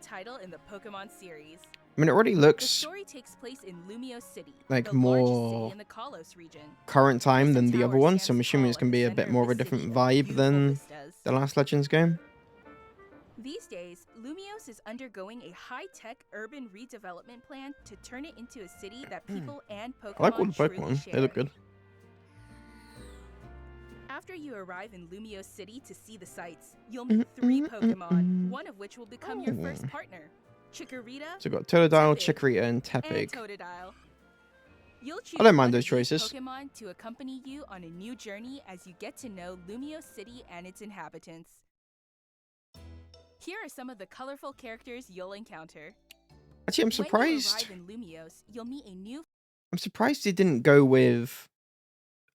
title in the Pokemon series. I mean, it already The looks story takes place in Lumio City, like the largest more city in the Kalos region. current time Visit than the other Tower one, so I'm stands assuming tall it's at going to the be a center bit of more the of a different city of vibe beautiful than vistas. the last Legends game. These days, Lumios is undergoing a high-tech urban redevelopment plan to turn it into a city that people and Pokemon I like all the truly Pokemon. share. They look good. After you arrive in Lumio City to see the sights, you'll meet 3 Pokemon, one of which will become your first partner. Chikorita, So we've got Totodile, Tepig, Chikorita, and and Tepig. Totodile. You'll choose I don't mind one those of these choices. Pokemon to accompany you on a new journey as you get to know Lumio City and its inhabitants. Here are some of the colorful characters you'll encounter. Actually, I'm When you surprised. arrive in Lumios, you'll meet a new I'm surprised they didn't go with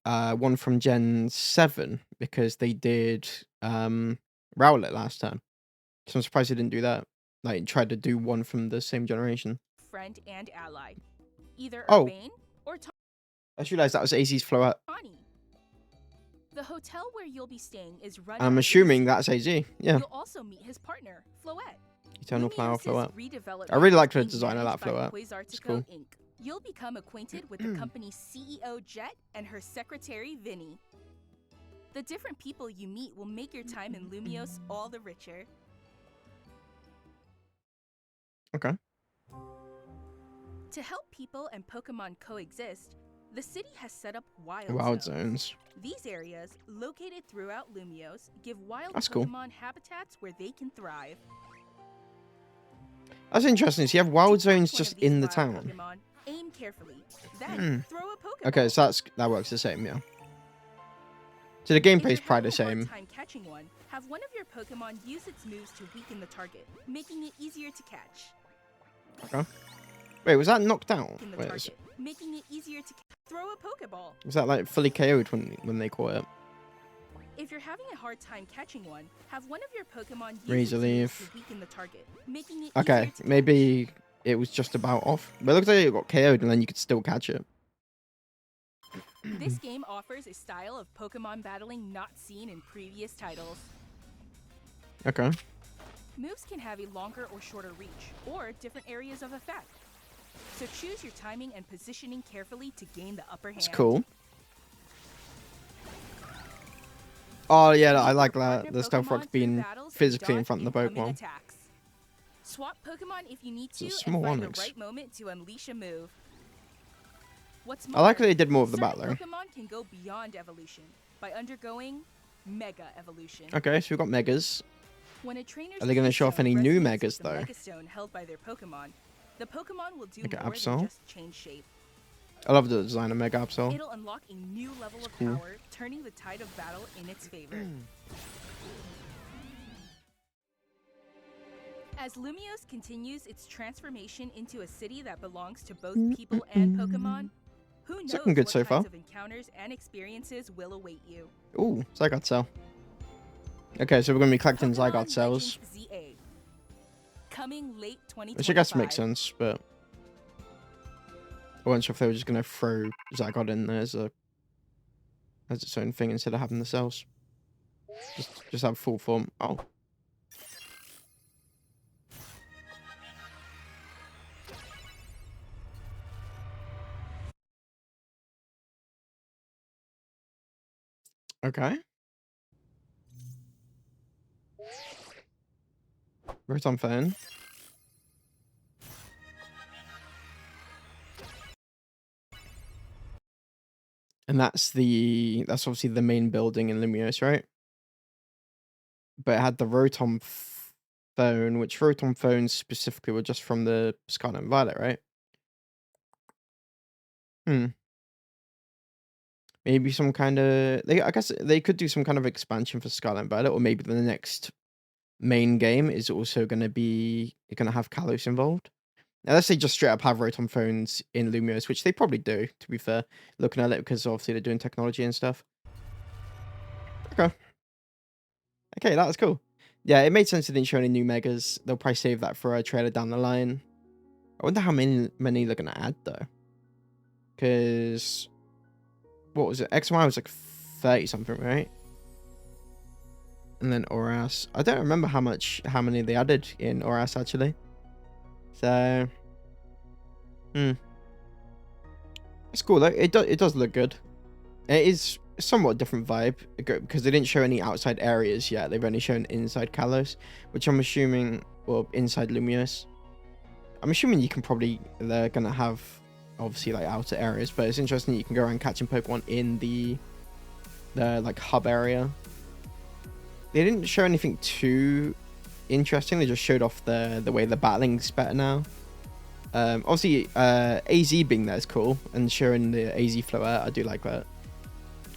one from Gen 7 because they did Rowlet last time. So I'm surprised they didn't do that. Like, tried to do one from the same generation. friend and ally, either Oh. Urbane or I just realized that was AZ's Floette. Tawny. The hotel where you'll be staying is run I'm by assuming AZ. that's AZ. Yeah. You'll also meet his partner, Floette. Eternal Flower Lumios's Floette. redevelopment I really is liked the being design of that managed by Floette. Quasartico It's cool. Inc. You'll become acquainted with the company's CEO Jet and her secretary Vinny. The different people you meet will make your time in Lumios all the richer. Okay. To help people and Pokemon coexist, the city has set up Wild zones. These areas, located throughout Lumios, give wild That's cool. Pokemon habitats where they can thrive. That's interesting. So you have wild To catch zones one just of these in the wild town. Pokemon, aim carefully, then throw a Pokeball. Okay, so that works the same, yeah. So the If you're gameplay's probably the having a same. hard time catching one, have one of your Pokemon use its moves to weaken the target, making it easier to catch. Okay. Wait, was that knocked out? Weaken the Wait, target, making it easier to throw a Pokeball. was that like fully KO'd when they caught it? If you're having a hard time catching one, have one of your Pokemon use Razor its moves Leaf. to weaken the target, making it Okay, easier to maybe it was just about off. But it looks like it got KO'd and then you could still catch it. catch. This game offers a style of Pokemon battling not seen in previous titles. Okay. Moves can have a longer or shorter reach, or different areas of effect. So choose your timing and positioning carefully to gain the upper hand. That's cool. Oh yeah, I like that. The Stealth Rock's being physically in front of the Pokemon. Attacks. Swap Pokemon if you need to It's a and small find Onix. the right moment to unleash a move. What's I like more, that they did more of the certain battling. Pokemon can go beyond evolution by undergoing Mega Evolution. Okay, so we've got Megas. When a trainer's Are they gonna show off any new resonates Megas, with the though? Mega Stone held by their Pokemon, the Pokemon will do Mega more Absol? than just change shape. I love the design of Mega Absol. It'll unlock a new level of cool. power, turning the tide of battle in its favor. As Lumios continues its transformation into a city that belongs to both people and Pokemon, who knows looking good what so kinds far. of encounters and experiences will await you. Ooh, Zygarde Cell. Okay, so we're gonna be collecting Pokemon Zygarde cells. Legends ZA. Coming late 2025. Which I guess makes sense, but I wasn't sure if they were just gonna throw Zygarde in there as its own thing instead of having the cells. Just have full form. Oh. Okay. Rotom Phone. And that's obviously the main building in Lumios, right? But it had the Rotom Phone, which Rotom phones specifically were just from the Scarlet and Violet, right? Maybe some kind of I guess they could do some kind of expansion for Scarlet and Violet, or maybe the next main game is also gonna have Kalos involved. Now, let's say just straight up have Rotom phones in Lumios, which they probably do, to be fair, looking at it, because obviously they're doing technology and stuff. Okay. Okay, that was cool. Yeah, it made sense they didn't show any new Megas. They'll probably save that for a trailer down the line. I wonder how many they're going to add, though. Because, what was it? XY was like 30-something, right? And then Oras. I don't remember how many they added in Oras actually. So, it's cool though. It does look good. It is somewhat different vibe because they didn't show any outside areas yet. They've only shown inside Kalos, which I'm assuming, well, inside Lumios. I'm assuming they're gonna have obviously like outer areas, but it's interesting that you can go around catching Pokemon in the like hub area. They didn't show anything too interesting. They just showed off the way the battling's better now. Obviously, AZ being there is cool, and showing the AZ flower, I do like that.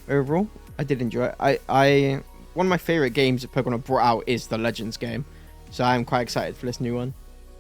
Overall, I did enjoy it. I one of my favorite games that Pokemon have brought out is the Legends game, so I'm quite excited for this new one.